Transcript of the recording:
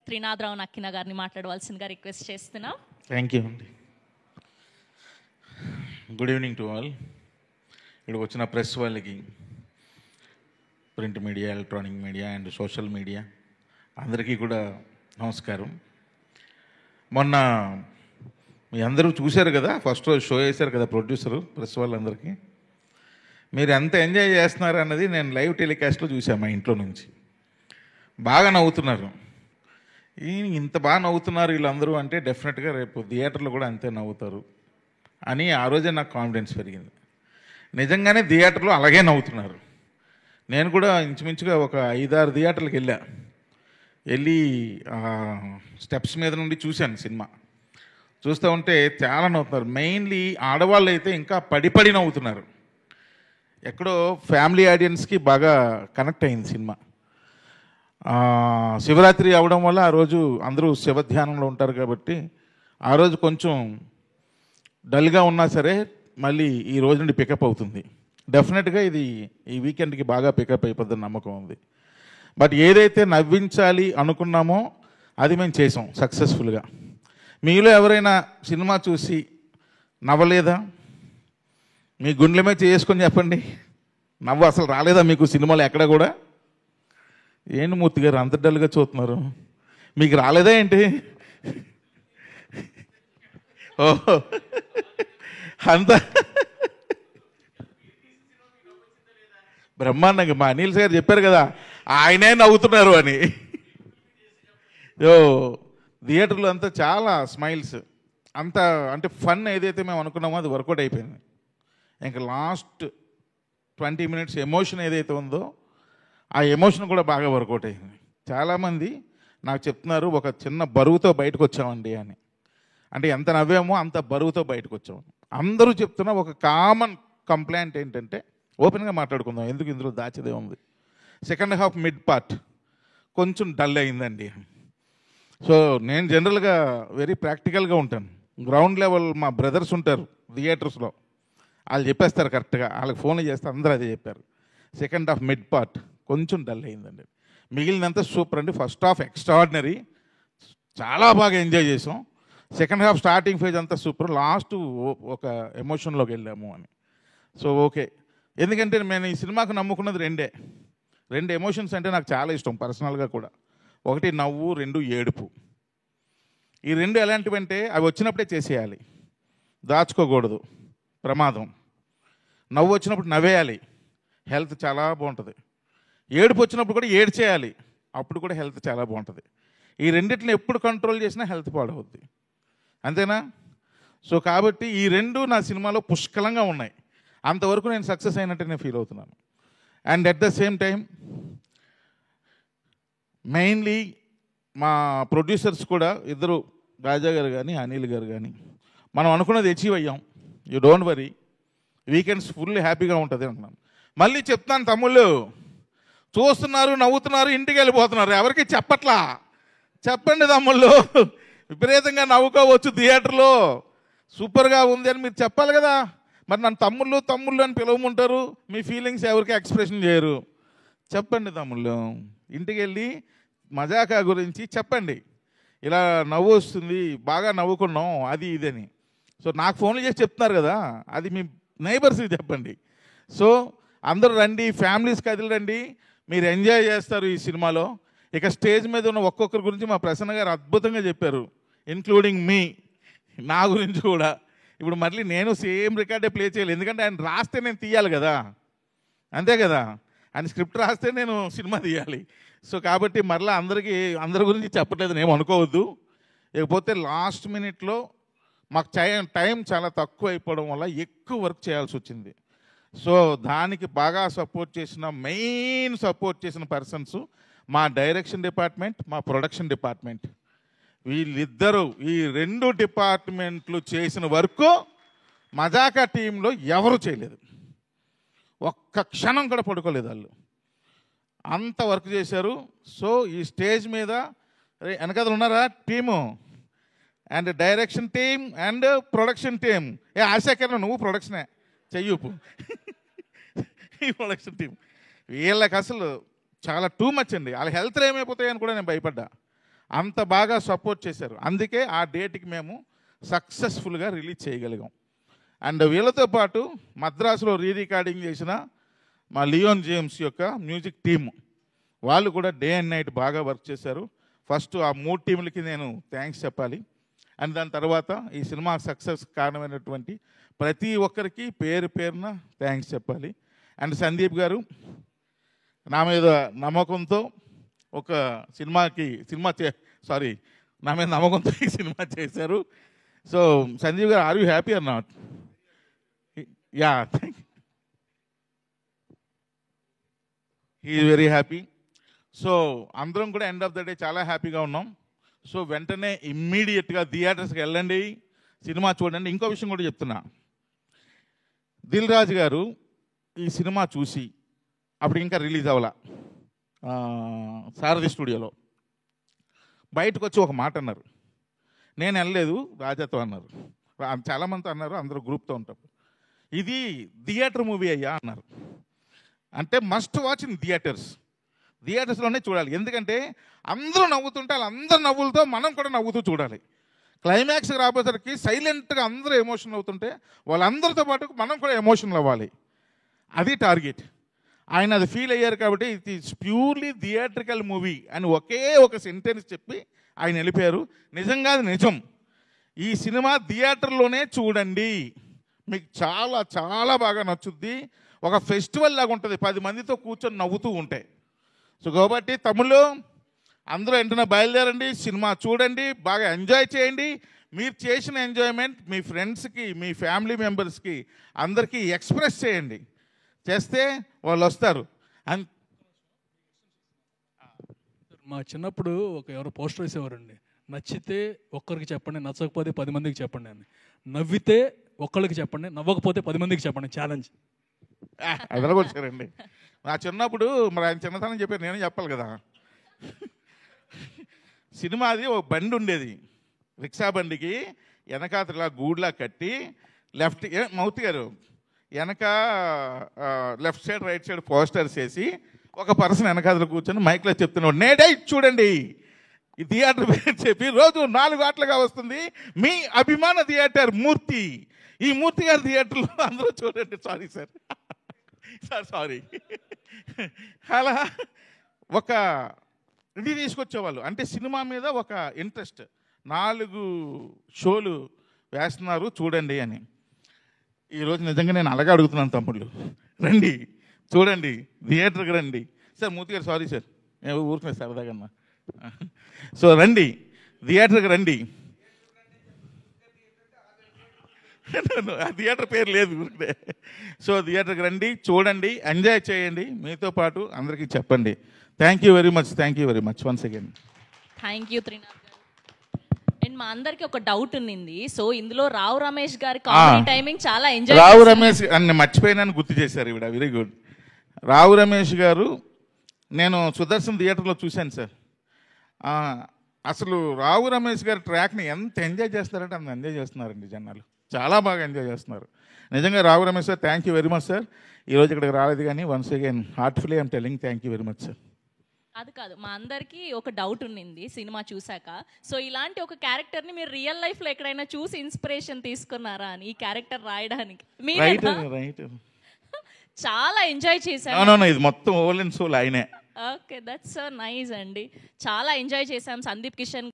త్రినాథరావు నక్కిన గారిని మాట్లాడవలసిందిగా రిక్వెస్ట్ చేస్తున్నాం. థ్యాంక్ యూ అండి. Good evening to all. ఇక్కడికి వచ్చిన ప్రెస్ వాళ్ళకి, print media, electronic media and social media అందరికీ కూడా నమస్కారం. మొన్న మీ అందరూ చూశారు కదా, ఫస్ట్ రోజు షో వేశారు కదా ప్రొడ్యూసరు, ప్రెస్ వాళ్ళందరికీ. మీరు ఎంత ఎంజాయ్ చేస్తున్నారు అన్నది నేను లైవ్ టెలికాస్ట్లో చూశాను మా ఇంట్లో నుంచి. బాగా నవ్వుతున్నారు. ఇంత బాగా నవ్వుతున్నారు వీళ్ళందరూ అంటే డెఫినెట్గా రేపు థియేటర్లో కూడా అంతే నవ్వుతారు అని ఆ రోజే నాకు కాన్ఫిడెన్స్ పెరిగింది. నిజంగానే థియేటర్లో అలాగే నవ్వుతున్నారు. నేను కూడా ఇంచుమించుగా ఒక 5-6 థియేటర్లకు వెళ్ళి స్టెప్స్ మీద నుండి చూశాను సినిమా. చూస్తూ ఉంటే చాలా నవ్వుతున్నారు. మెయిన్లీ ఆడవాళ్ళు అయితే ఇంకా పడి నవ్వుతున్నారు. ఎక్కడో ఫ్యామిలీ ఆడియన్స్కి బాగా కనెక్ట్ అయింది సినిమా. శివరాత్రి అవడం వల్ల ఆ రోజు అందరూ శివధ్యానంలో ఉంటారు కాబట్టి ఆ రోజు కొంచెం డల్గా ఉన్నా సరే మళ్ళీ ఈ రోజు నుండి పికప్ అవుతుంది. డెఫినెట్గా ఇది ఈ వీకెండ్కి బాగా పికప్ అయిపోద్దని నమ్మకం ఉంది. బట్ ఏదైతే నవ్వించాలి అనుకున్నామో అది మేము చేసాం సక్సెస్ఫుల్గా. మీలో ఎవరైనా సినిమా చూసి నవ్వలేదా? మీ గుండెల మీద చేసుకొని చెప్పండి. నవ్వు అసలు రాలేదా మీకు సినిమాలో ఎక్కడ కూడా? ఏంటి మూర్తి గారు అంత డల్గా చూస్తున్నారు, మీకు రాలేదా ఏంటి? ఓహో అంత బ్రహ్మాండంగా మా అనిల్ గారు చెప్పారు కదా, ఆయనే నవ్వుతున్నారు అని. థియేటర్లో అంతా చాలా స్మైల్స్, అంత అంటే ఫన్ ఏదైతే మేము అనుకున్నామో అది వర్కౌట్ అయిపోయింది. ఇంకా లాస్ట్ 20 minutes ఎమోషన్ ఏదైతే ఉందో ఆ ఎమోషన్ కూడా బాగా వర్కౌట్ అయింది. చాలామంది నాకు చెప్తున్నారు ఒక చిన్న బరువుతో బయటకు వచ్చామండి అని. అంటే ఎంత నవ్వామో అంత బరువుతో బయటకు వచ్చాము. అందరూ చెప్తున్న ఒక కామన్ కంప్లైంట్ ఏంటంటే, ఓపెన్గా మాట్లాడుకుందాం, ఎందుకు ఇందులో దాచేదే ఉంది, సెకండ్ హాఫ్ మిడ్ పార్ట్ కొంచెం డల్ అయిందండి. సో నేను జనరల్గా వెరీ ప్రాక్టికల్గా ఉంటాను. గ్రౌండ్ లెవెల్ మా బ్రదర్స్ ఉంటారు థియేటర్స్లో, వాళ్ళు చెప్పేస్తారు కరెక్ట్గా, వాళ్ళకి ఫోన్లు చేస్తే అందరూ అదే చెప్పారు. సెకండ్ హాఫ్ మిడ్ పార్ట్ కొంచెం డల్ అయిందండి. మిగిలినంతా సూపర్ అండి. ఫస్ట్ హాఫ్ ఎక్స్ట్రాడినరీ, చాలా బాగా ఎంజాయ్ చేసాం. సెకండ్ హాఫ్ స్టార్టింగ్ ఫేజ్ అంతా సూపర్, లాస్ట్ ఒక ఎమోషన్లోకి వెళ్ళాము అని. సో ఓకే, ఎందుకంటే నేను ఈ సినిమాకు నమ్ముకున్నది రెండు ఎమోషన్స్ అంటే నాకు చాలా ఇష్టం పర్సనల్గా కూడా. ఒకటి నవ్వు, 2 ఏడుపు. ఈ 2 ఎలాంటివంటే అవి వచ్చినప్పుడే చేసేయాలి, దాచుకోకూడదు, ప్రమాదం. నవ్వు వచ్చినప్పుడు నవ్వేయాలి, హెల్త్ చాలా బాగుంటుంది. ఏడుపు వచ్చినప్పుడు కూడా ఏడ్చేయాలి, అప్పుడు కూడా హెల్త్ చాలా బాగుంటుంది. ఈ రెండింటిని ఎప్పుడు కంట్రోల్ చేసినా హెల్త్ పాడవుద్ది, అంతేనా? సో కాబట్టి ఈ 2 నా సినిమాలో పుష్కలంగా ఉన్నాయి. అంతవరకు నేను సక్సెస్ అయినట్టు నేను ఫీల్ అవుతున్నాను. And at the same time mainly మా ప్రొడ్యూసర్స్ కూడా ఇద్దరు, రాజా గారు కానీ అనిల్ గారు కానీ, మనం అనుకున్నది అచీవ్ అయ్యాం. You don't worry, weekends full హ్యాపీగా ఉంటుంది అంటున్నాను. మళ్ళీ చెప్తాను తమ్ముళ్ళు, చూస్తున్నారు, నవ్వుతున్నారు, ఇంటికి వెళ్ళిపోతున్నారు, ఎవరికి చెప్పట్లా. చెప్పండి తమ్ముళ్ళు, విపరీతంగా నవ్వుకోవచ్చు థియేటర్లో, సూపర్గా ఉంది అని మీరు చెప్పాలి కదా. మరి నన్ను తమ్ముళ్ళు అని పిలవమంటారు, మీ ఫీలింగ్స్ ఎవరికి ఎక్స్ప్రెషన్ చేయరు. చెప్పండి తమ్ముళ్ళు, ఇంటికి వెళ్ళి మజాకా గురించి చెప్పండి, ఇలా నవ్వు వస్తుంది, బాగా నవ్వుకున్నాం, అది ఇదని. సో నాకు ఫోన్లు చేసి చెప్తున్నారు కదా, అది మీ నైబర్స్కి చెప్పండి. సో అందరూ రండి, ఫ్యామిలీస్ కదిలిరండి, మీరు ఎంజాయ్ చేస్తారు ఈ సినిమాలో. ఇక స్టేజ్ మీద ఉన్న ఒక్కొక్కరి గురించి మా ప్రసన్న గారు అద్భుతంగా చెప్పారు, ఇన్క్లూడింగ్ మీ, నా గురించి కూడా. ఇప్పుడు మళ్ళీ నేను సేమ్ రికార్డే ప్లే చేయాలి, ఎందుకంటే ఆయన రాస్తే నేను తీయాలి కదా, అంతే కదా, ఆయన స్క్రిప్ట్ రాస్తే నేను సినిమా తీయాలి. సో కాబట్టి మరలా అందరి గురించి చెప్పట్లేదు నేను అనుకోవద్దు. ఇకపోతే లాస్ట్ మినిట్లో మాకు టైం చాలా తక్కువ అయిపోవడం వల్ల ఎక్కువ వర్క్ చేయాల్సి వచ్చింది. సో దానికి బాగా మెయిన్ సపోర్ట్ చేసిన పర్సన్స్ మా డైరెక్షన్ డిపార్ట్మెంట్, మా ప్రొడక్షన్ డిపార్ట్మెంట్. వీళ్ళిద్దరూ, ఈ 2 డిపార్ట్మెంట్లు చేసిన వర్క్ మజాకా టీంలో ఎవరు చేయలేదు. ఒక్క క్షణం కూడా పడుకోలేదు వాళ్ళు, అంత వర్క్ చేశారు. సో ఈ స్టేజ్ మీద వెనకదలు ఉన్నారా team, and direction team and production team. ఆశాకరణ నువ్వు ప్రొడక్షనే చెయ్యూపు. ఈ ప్రొడక్షన్ టీం వీళ్ళకి అసలు చాలా టూ మచ్ అండి. వాళ్ళ హెల్త్ ఏమైపోతాయని కూడా నేను భయపడ్డా. అంత బాగా సపోర్ట్ చేశారు. అందుకే ఆ డేట్కి మేము సక్సెస్ఫుల్గా రిలీజ్ చేయగలిగాం. అండ్ వీళ్ళతో పాటు మద్రాసులో రికార్డింగ్ చేసిన మా లియోన్ జేమ్స్ యొక్క మ్యూజిక్ టీమ్ వాళ్ళు కూడా డే అండ్ నైట్ బాగా వర్క్ చేశారు. ఫస్ట్ ఆ 3 టీములకి నేను థ్యాంక్స్ చెప్పాలి. అండ్ దాని తర్వాత ఈ సినిమా సక్సెస్ కారణమైనటువంటి ప్రతి ఒక్కరికి పేరు పేరున థ్యాంక్స్ చెప్పాలి. అండ్ సందీప్ గారు నా మీద నమ్మకంతో ఒక నా మీద నమ్మకంతో ఈ సినిమా చేశారు. So Sandeep garu, are you happy or not? Yeah, he is very happy. So అందరం కూడా ఎండ్ ఆఫ్ ద డే చాలా హ్యాపీగా ఉన్నాం. సో వెంటనే ఇమ్మీడియట్గా థియేటర్స్కి వెళ్ళండి, సినిమా చూడండి. ఇంకో విషయం కూడా చెప్తున్నా, దిల్ రాజు గారు ఈ సినిమా చూసి అప్పుడు ఇంకా రిలీజ్ అవ్వాల సారథి స్టూడియోలో బయటకు వచ్చి ఒక మాట అన్నారు. నేను వెళ్ళలేదు, రాజాతో అన్నారు, చాలామంది అన్నారు, అందరూ గ్రూప్తో ఉంటారు. ఇది థియేటర్ మూవీ అయ్యా అన్నారు. అంటే మస్ట్ వాచ్ ఇన్ థియేటర్స్లోనే చూడాలి. ఎందుకంటే అందరూ నవ్వుతుంటే వాళ్ళందరూ నవ్వులతో మనం కూడా నవ్వుతూ చూడాలి. క్లైమాక్స్కి రాబోయేసరికి సైలెంట్గా అందరూ ఎమోషనల్ అవుతుంటే వాళ్ళందరితో పాటు మనం కూడా ఎమోషనల్ అవ్వాలి. అది టార్గెట్. ఆయన అది ఫీల్ అయ్యారు కాబట్టి it is purely theatrical movie అని ఒకే ఒక సెంటెన్స్ చెప్పి ఆయన వెళ్ళిపోయారు. నిజంగా అది నిజం. ఈ సినిమా థియేటర్లోనే చూడండి, మీకు చాలా చాలా బాగా నచ్చుద్ది. ఒక ఫెస్టివల్ లాగా ఉంటుంది, 10 మందితో కూర్చొని నవ్వుతూ ఉంటాయి. సో కాబట్టి తమ్ముళ్ళు అందరూ వెంటనే బయలుదేరండి, సినిమా చూడండి, బాగా ఎంజాయ్ చేయండి. మీరు చేసిన ఎంజాయ్మెంట్ మీ ఫ్రెండ్స్కి, మీ ఫ్యామిలీ మెంబర్స్కి అందరికీ ఎక్స్ప్రెస్ చేయండి. చేస్తే వాళ్ళు వస్తారు. మా చిన్నప్పుడు ఎవరో పోస్టర్ వేసేవారండి, నచ్చితే ఒక్కరికి చెప్పండి, నచ్చకపోతే 10 మందికి చెప్పండి అని. నవ్వితే ఒక్కరికి చెప్పండి, నవ్వకపోతే 10 మందికి చెప్పండి. ఛాలెంజ్ అదరగొచ్చారండి. నా చిన్నప్పుడు మరి ఆయన చిన్నతనం చెప్పారు, నేనే చెప్పాలి కదా. సినిమాది ఒక బండి ఉండేది, రిక్షా బండికి వెనకాతలా గూడ్లా కట్టి లెఫ్ట్ మౌత్ గారు వెనక left side right side posters వేసి ఒక పర్సన్ వెనకాతలు కూర్చొని మైక్లో చెప్తున్నాడు, నేడే చూడండి ఈ థియేటర్ పేరు చెప్పి రోజు 4 గంటలుగా వస్తుంది మీ అభిమాన థియేటర్ మూర్తి. ఈ మూర్తి గారి థియేటర్లో అందరూ చూడండి. సారీ అలా ఒక ఇది తీసుకొచ్చేవాళ్ళు. అంటే సినిమా మీద ఒక ఇంట్రెస్ట్, 4 షోలు వేస్తున్నారు చూడండి అని. ఈరోజు నిజంగా నేను అలాగే అడుగుతున్నాను, తమ్ముళ్ళు రండి చూడండి, థియేటర్కి రండి. సార్ మూర్తి గారు సారీ సార్, నేను ఊరుకునే సరదాగా. సో రండి, థియేటర్కి రండి. ఆ థియేటర్ పేరు లేదు ఊరికే. సో థియేటర్కి రండి, చూడండి, ఎంజాయ్ చేయండి, మీతో పాటు అందరికీ చెప్పండి. Thank you very much once again. Thank you Trinath గారు. అండ్ మా అందరికి ఒక డౌట్ ఉన్నింది. సో ఇందులో రావు రమేష్ గారి కామెడీ టైమింగ్ చాలా ఎంజాయ్. రావు రమేష్ అన్ని మర్చిపోయినాను, గుర్తు చేశారు ఇవిడ, వెరీ గుడ్. రావు రమేష్ గారు నేను సుదర్శన్ థియేటర్లో చూశాను సార్. అసలు రావు రమేష్ గారి ట్రాక్ని ఎంత ఎంజాయ్ చేస్తారంటే అంత ఎంజాయ్ చేస్తున్నారండి జనాలు, చాలా బాగా ఎంజాయ్ చేస్తున్నారు. నిజంగా Rao Ramesh sir, thank you very much sir. ఈరోజు ఇక్కడికి రాలేదు కానీ once again heartfully I'm telling thank you very much sir. కాదు మా అందరికి ఒక డౌట్ ఉన్నింది సినిమా చూసాక. సో ఇలాంటి ఒక క్యారెక్టర్ ని మీరు రియల్ లైఫ్ లో ఎక్కడైనా చూసి ఇన్స్పిరేషన్ తీసుకున్నారా అని ఈ క్యారెక్టర్ రాయడానికి? రైట్ చాలా ఎంజాయ్ చేశాను. ఇది మొత్తం ఓల్ అండ్ సోల్ ఆయనే. ఓకే, దట్స్ సో నైస్ అండి. చాలా ఎంజాయ్ చేశాం. సందీప్ కిషన్